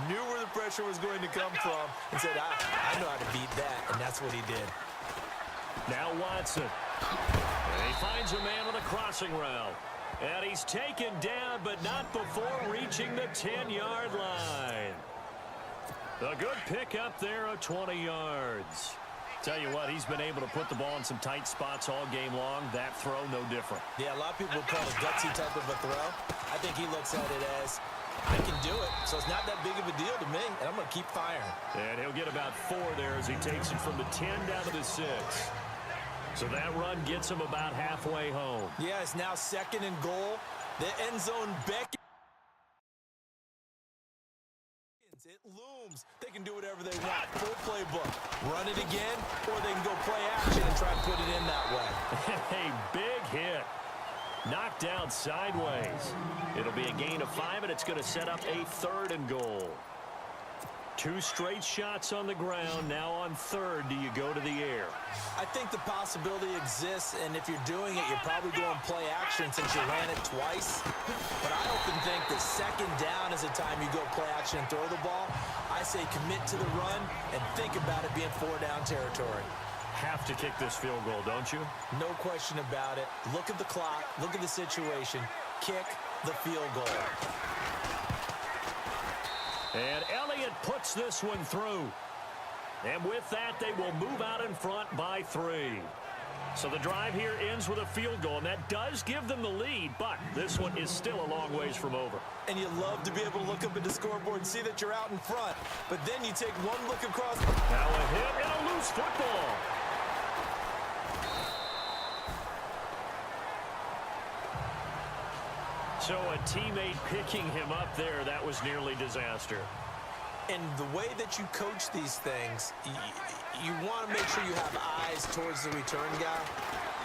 knew where the pressure was going to come from, and said, I know how to beat that, and that's what he did. Now Watson. And he finds a man on the crossing route. And he's taken down, but not before reaching the 10-yard line. A good pickup there of 20 yards. Tell you what, he's been able to put the ball in some tight spots all game long. That throw, no different. Yeah, a lot of people would call it a gutsy type of a throw. I think he looks at it as, I can do it, so it's not that big of a deal to me, and I'm going to keep firing. And he'll get about 4 there as he takes it from the 10 down to the 6. So that run gets him about halfway home. Yeah, it's now 2nd and goal. The end zone beckons. It looms. They can do whatever they want. Full playbook. Run it again, or they can go play action and try to put it in that way. A big hit. Knocked out sideways. It'll be a gain of 5, and it's going to set up a 3rd and goal. 2 straight shots on the ground. Now on 3rd, do you go to the air? I think the possibility exists, and if you're doing it, you're probably going play action since you ran it twice. But I often think that 2nd down is the time you go play action and throw the ball. I say commit to the run and think about it being 4-down territory. Have to kick this field goal, don't you? No question about it. Look at the clock. Look at the situation. Kick the field goal. And Elliott puts this one through. And with that, they will move out in front by 3. So the drive here ends with a field goal, and that does give them the lead, but this one is still a long ways from over. And you love to be able to look up at the scoreboard and see that you're out in front. But then you take one look across. Now a hit and a loose football. So a teammate picking him up there, that was nearly disaster. And the way that you coach these things, you want to make sure you have eyes towards the return guy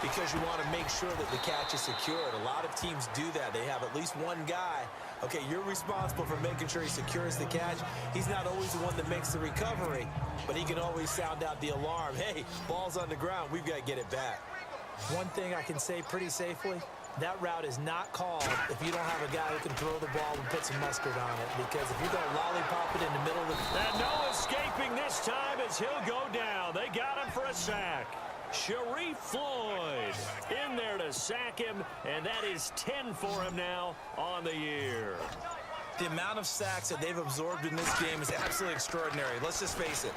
because you want to make sure that the catch is secured. A lot of teams do that. They have at least one guy. Okay, you're responsible for making sure he secures the catch. He's not always the one that makes the recovery, but he can always sound out the alarm. Hey, ball's on the ground. We've got to get it back. One thing I can say pretty safely, that route is not called if you don't have a guy who can throw the ball and put some mustard on it. Because if you're going to lollipop it in the middle of the... And no escaping this time as he'll go down. They got him for a sack. Sharif Floyd in there to sack him, and that is 10 for him now on the year. The amount of sacks that they've absorbed in this game is absolutely extraordinary. Let's just face it.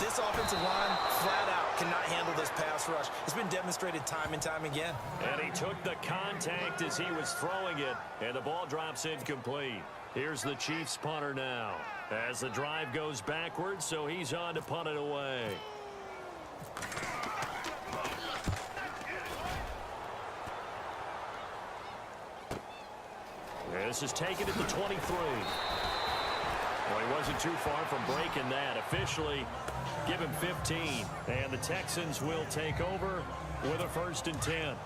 This offensive line, flat out, cannot handle this pass rush. It's been demonstrated time and time again. And he took the contact as he was throwing it, and the ball drops incomplete. Here's the Chiefs punter now as the drive goes backwards, so he's on to punt it away. This is taken at the 23. Well, he wasn't too far from breaking that. Officially, give him 15. And the Texans will take over with a 1st and 10.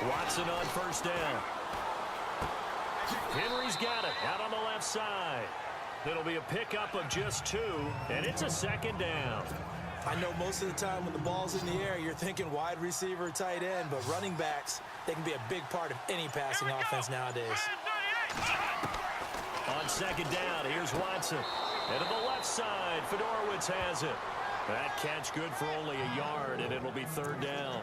Watson on 1st down. Henry's got it out on the left side. It'll be a pickup of just 2, and it's a 2nd down. I know most of the time when the ball's in the air, you're thinking wide receiver, tight end, but running backs, they can be a big part of any passing offense nowadays. On 2nd down, here's Watson. And to the left side, Fedorowicz has it. That catch good for only a yard, and it'll be 3rd down.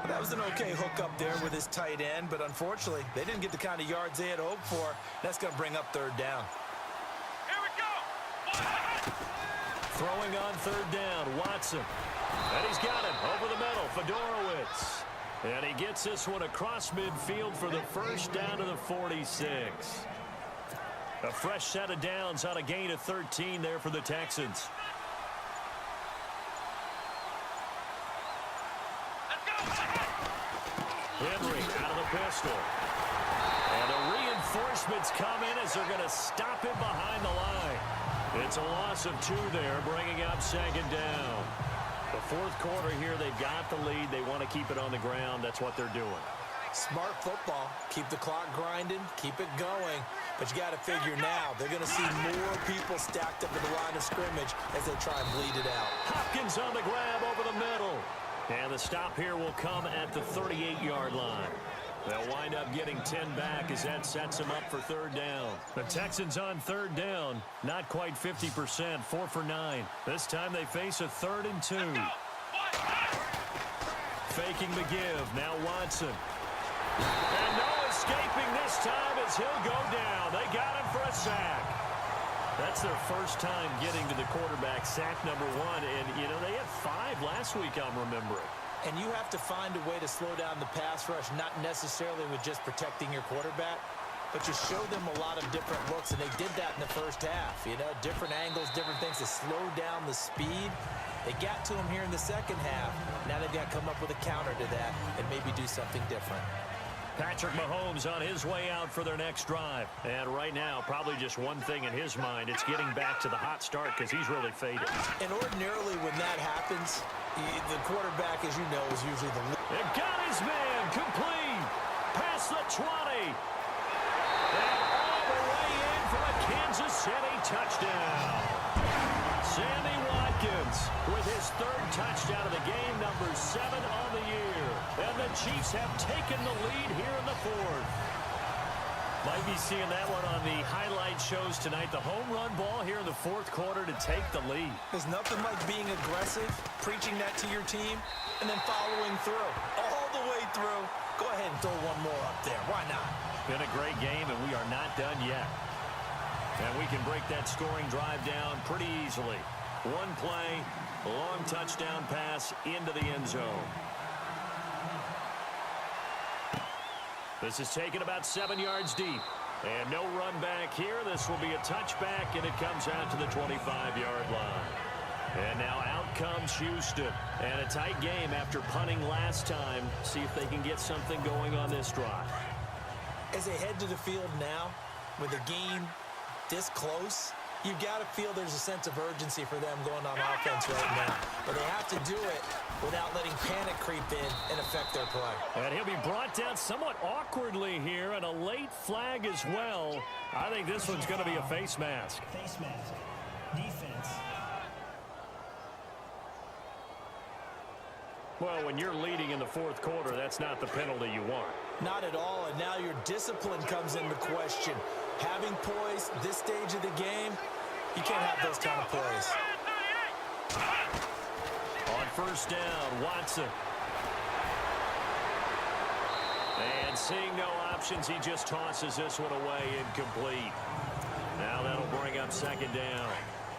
That was an okay hook up there with his tight end, but unfortunately, they didn't get the kind of yards they had hoped for. That's going to bring up 3rd down. Throwing on 3rd down, Watson. And he's got it over the middle, Fedorowicz. And he gets this one across midfield for the 1st down to the 46. A fresh set of downs on a gain of 13 there for the Texans. Henry out of the pistol. And the reinforcements come in as they're going to stop him behind the line. It's a loss of 2 there, bringing up 2nd down. The 4th quarter here, they've got the lead. They want to keep it on the ground. That's what they're doing. Smart football. Keep the clock grinding. Keep it going. But you got to figure now, they're going to see more people stacked up at the line of scrimmage as they try and bleed it out. Hopkins on the grab over the middle. And the stop here will come at the 38-yard line. They'll wind up getting 10 back as that sets them up for 3rd down. The Texans on 3rd down, not quite 50%, 4 for 9. This time they face a 3rd and 2. Faking the give, now Watson. And no escaping this time as he'll go down. They got him for a sack. That's their first time getting to the quarterback, sack number 1. And, you know, they had 5 last week, I'm remembering. And you have to find a way to slow down the pass rush, not necessarily with just protecting your quarterback, but you show them a lot of different looks, and they did that in the first half. You know, different angles, different things to slow down the speed. They got to him here in the second half. Now they've got to come up with a counter to that and maybe do something different. Patrick Mahomes on his way out for their next drive. And right now, probably just one thing in his mind. It's getting back to the hot start because he's really faded. And ordinarily when that happens, the quarterback, as you know, is usually the lead. It got his man complete. Past the 20. And all the way in for a Kansas City touchdown. Sammy Watkins with his third touchdown of the game, number 7 on the year. And the Chiefs have taken the lead here in the fourth. Might be seeing that one on the highlight shows tonight. The home run ball here in the fourth quarter to take the lead. There's nothing like being aggressive, preaching that to your team, and then following through. All the way through. Go ahead and throw one more up there. Why not? Been a great game, and we are not done yet. And we can break that scoring drive down pretty easily. One play, long touchdown pass into the end zone. This is taken about 7 yards deep. And no run back here. This will be a touchback, and it comes out to the 25-yard line. And now out comes Houston. And a tight game after punting last time. See if they can get something going on this drive. As they head to the field now, with the game this close, you've got to feel there's a sense of urgency for them going on offense right now. But they have to do it without letting panic creep in and affect their play. And he'll be brought down somewhat awkwardly here, and a late flag as well. I think this one's going to be a face mask. Face mask. Defense. Well, when you're leading in the fourth quarter, that's not the penalty you want. Not at all, and now your discipline comes into question. Having poise this stage of the game, you can't have those kind of plays. On first down, Watson. And seeing no options, he just tosses this one away incomplete. Now that'll bring up second down.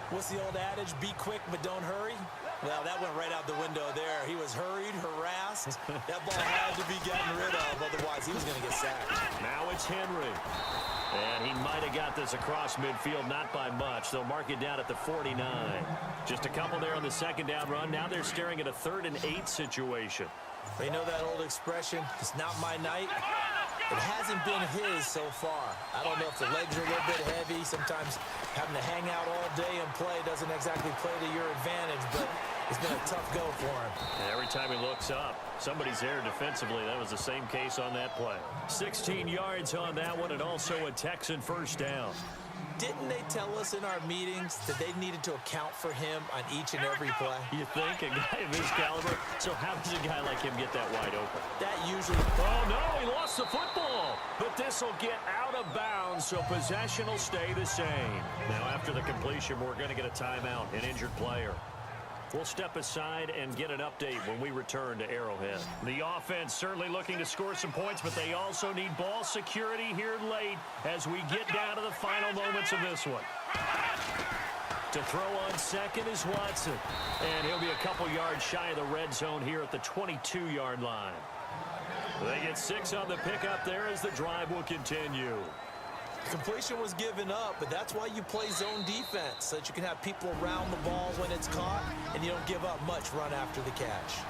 What's the old adage? Be quick, but don't hurry. Well, that went right out the window there. He was hurried, harassed. That ball had to be gotten rid of, otherwise he was going to get sacked. Now it's Henry. And he might have got this across midfield, not by much. They'll mark it down at the 49. Just a couple there on the second down run. Now they're staring at a 3rd and 8 situation. You know that old expression, it's not my night? It hasn't been his so far. I don't know if the legs are a little bit heavy. Sometimes having to hang out all day and play doesn't exactly play to your advantage, but it's been a tough go for him. And every time he looks up, somebody's there defensively. That was the same case on that play. 16 yards on that one, and also a Texan first down. Didn't they tell us in our meetings that they needed to account for him on each and every play? You think? A guy of his caliber? So how does a guy like him get that wide open? That usually... Oh, no, he lost the football. But this will get out of bounds, so possession will stay the same. Now, after the completion, we're going to get a timeout, an injured player. We'll step aside and get an update when we return to Arrowhead. The offense certainly looking to score some points, but they also need ball security here late as we get down to the final moments of this one. To throw on second is Watson. And he'll be a couple yards shy of the red zone here at the 22-yard line. They get 6 on the pickup there as the drive will continue. Completion was given up, but that's why you play zone defense, so that you can have people around the ball when it's caught, and you don't give up much run after the catch.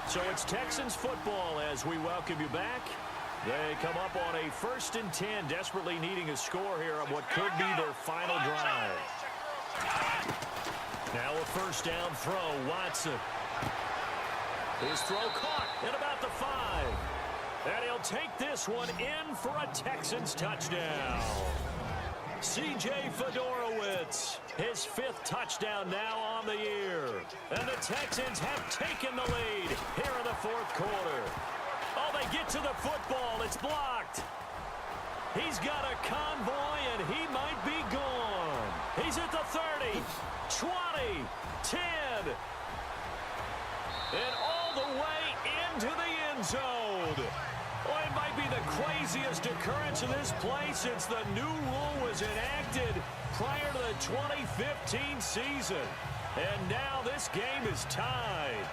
So it's Texans football as we welcome you back. They come up on a 1st and 10, desperately needing a score here on what could be their final drive. Now a first down throw, Watson. His throw caught at about the 5. And he'll take this one in for a Texans touchdown. C.J. Fedorowicz, his 5th touchdown now on the year. And the Texans have taken the lead here in the 4th quarter. Oh, they get to the football. It's blocked. He's got a convoy, and he might be gone. He's at the 30, 20, 10. And all the way into the end zone. Well, it might be the craziest occurrence in this play since the new rule was enacted prior to the 2015 season. And now this game is tied.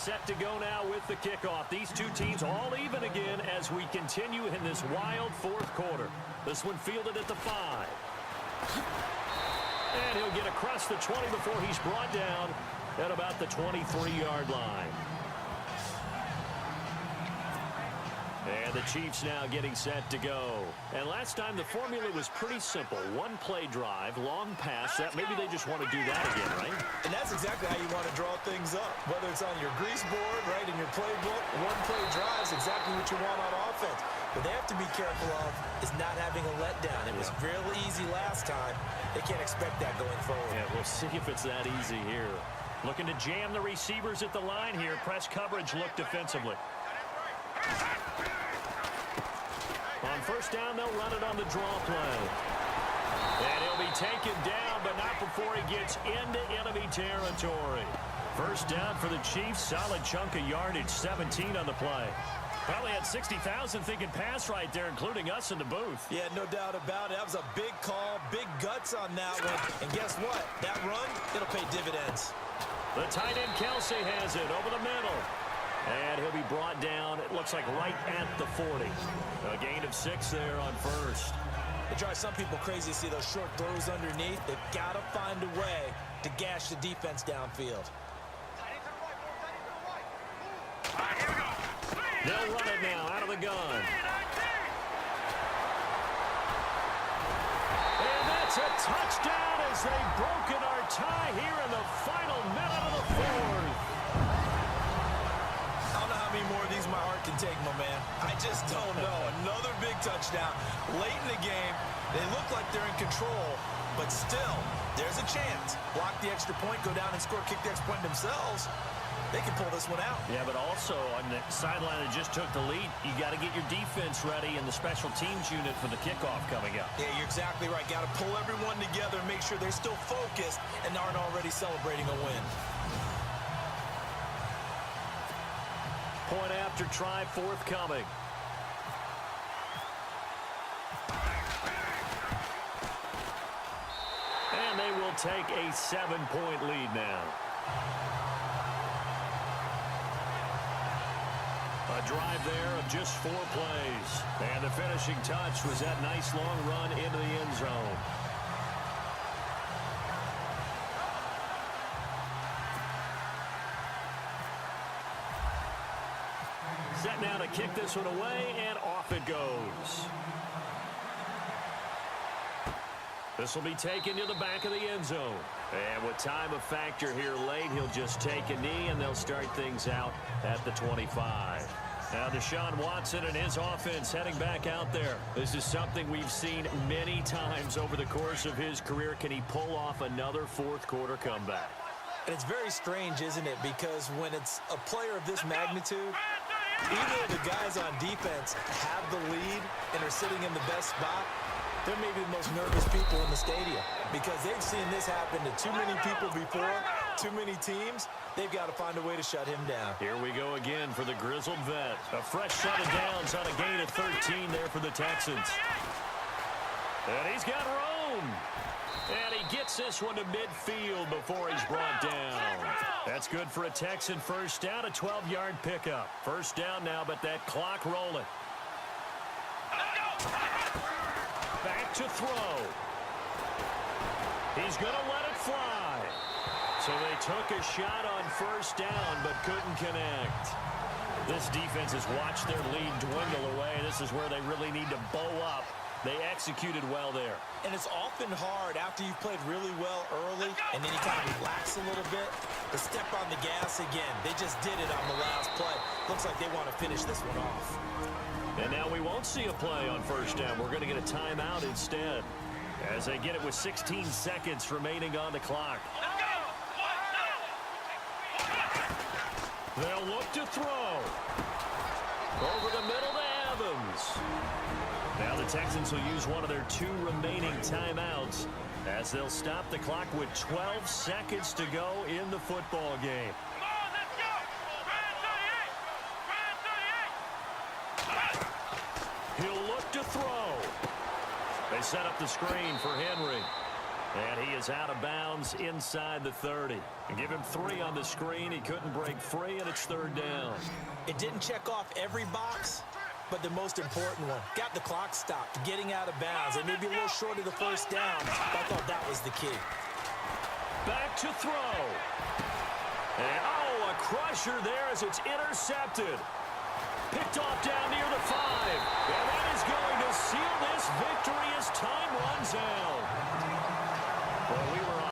set to go now with the kickoff. These two teams all even again as we continue in this wild fourth quarter. This one fielded at the 5. And he'll get across the 20 before he's brought down at about the 23-yard line. And the Chiefs now getting set to go. And last time the formula was pretty simple. One play drive, long pass. That maybe they just want to do that again, right? And that's exactly how you want to draw things up. Whether it's on your grease board, right, in your playbook, one play drive is exactly what you want on offense. What they have to be careful of is not having a letdown. It was real easy last time. They can't expect that going forward. Yeah, we'll see if it's that easy here. Looking to jam the receivers at the line here. Press coverage look defensively. On first down, they'll run it on the draw play. And he'll be taken down, but not before he gets into enemy territory. First down for the Chiefs. Solid chunk of yardage, 17 on the play. Probably had 60,000 thinking pass right there, including us in the booth. Yeah, no doubt about it. That was a big call, big guts on that one. And guess what? That run, it'll pay dividends. The tight end, Kelsey, has it over the middle. And he'll be brought down, it looks like right at the 40. A gain of 6 there on first. It drives some people crazy to see those short throws underneath. They've got to find a way to gash the defense downfield. They'll run it now out of the gun. And that's a touchdown as they've broken our tie here in the final minute of the fourth. I don't know how many more of these my heart can take, my man. I just don't know. Another big touchdown late in the game. They look like they're in control, but still, there's a chance. Block the extra point, go down and score, kick the extra point themselves. They can pull this one out. Yeah, but also on the sideline that just took the lead, you got to get your defense ready and the special teams unit for the kickoff coming up. Yeah, you're exactly right. Got to pull everyone together and make sure they're still focused and aren't already celebrating a win. Point after try forthcoming. And they will take a 7-point lead now. A drive there of just 4 plays. And the finishing touch was that nice long run into the end zone. Set now to kick this one away, and off it goes. This will be taken to the back of the end zone. And with time of factor here late, he'll just take a knee, and they'll start things out at the 25. Now Deshaun Watson and his offense heading back out there. This is something we've seen many times over the course of his career. Can he pull off another fourth quarter comeback? And it's very strange, isn't it? Because when it's a player of this magnitude, even though the guys on defense have the lead and are sitting in the best spot, they're maybe the most nervous people in the stadium because they've seen this happen to too many people before, too many teams. They've got to find a way to shut him down. Here we go again for the grizzled vet. A fresh set of downs on a gain of 13 there for the Texans. And he's got room. And he gets this one to midfield before he's brought down. That's good for a Texan first down, a 12-yard pickup. First down now, but that clock rolling. Back to throw. He's going to let it fly. So they took a shot on first down, but couldn't connect. This defense has watched their lead dwindle away. This is where they really need to bow up. They executed well there. And it's often hard after you've played really well early and then you kind of relax a little bit to step on the gas again. They just did it on the last play. Looks like they want to finish this one off. And now we won't see a play on first down. We're going to get a timeout instead as they get it with 16 seconds remaining on the clock. They'll look to throw. Over the middle to Evans. Now the Texans will use one of their 2 remaining timeouts as they'll stop the clock with 12 seconds to go in the football game. He'll look to throw. They set up the screen for Henry. And he is out of bounds inside the 30. And give him 3 on the screen. He couldn't break free, and it's 3rd down. It didn't check off every box, but the most important one. Got the clock stopped, getting out of bounds. It may be a little short of the 1st down, but I thought that was the key. Back to throw. And, a crusher there as it's intercepted. Picked off down near the 5. And that is going to seal this victory as time runs out. Well, we were